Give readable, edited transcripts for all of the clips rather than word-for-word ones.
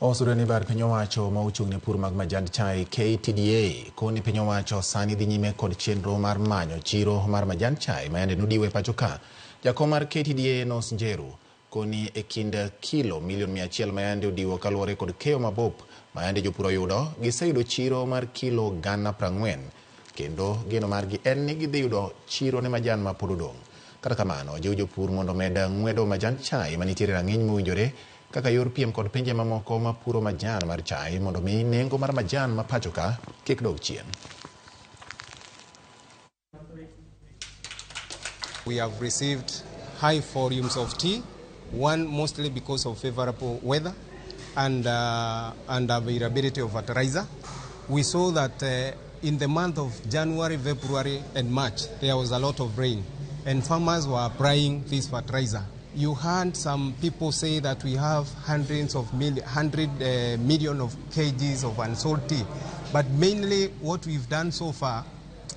Osureni bar piny owacho ma ochung' ne pur mag majand chai KTDA koni piny owacho sani dhi nyime kod chenro mar manyo chiro mar majand chai mayande nodiwo e pachoka. Jakom mar KTDA Nos Njeru koni e kind kilo milion 100 mayande odiwo kaluwore kod keyo mabop mayande jopur oyudo giseyudo chiro mar kilo gana 40 kendo geno margi en ni gidhi yudo chiro ne majan ma pod odong'. Kata kamano jiwo jopur mondo med ng'wedo majand chai manitiere rang'iny mowinjore kaka yor piem kod pinje mamoko ma puro majan mar chai mondo mi nengo mar majan ma pachoka kik dog chien. We have received high volumes of tea, one mostly because of favorable weather and availability of fertilizer. We saw that in the month of January, February and March, there was a lot of rain and farmers were applying this fertilizer. You heard some people say that we have 100 million of kgs of unsold tea, but mainly what we've done so far,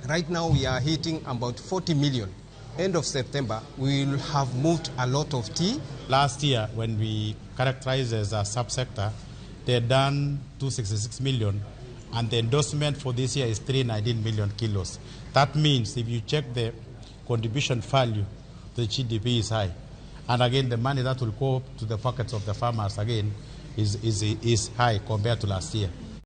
right now we are hitting about 40 million. End of September, we will have moved a lot of tea. Last year, when we characterized as a subsector, they had done 266 million, and the endorsement for this year is 319 million kilos. That means if you check the contribution value, the GDP is high. And again, the money that will go to the pockets of the farmers again is high compared to last year.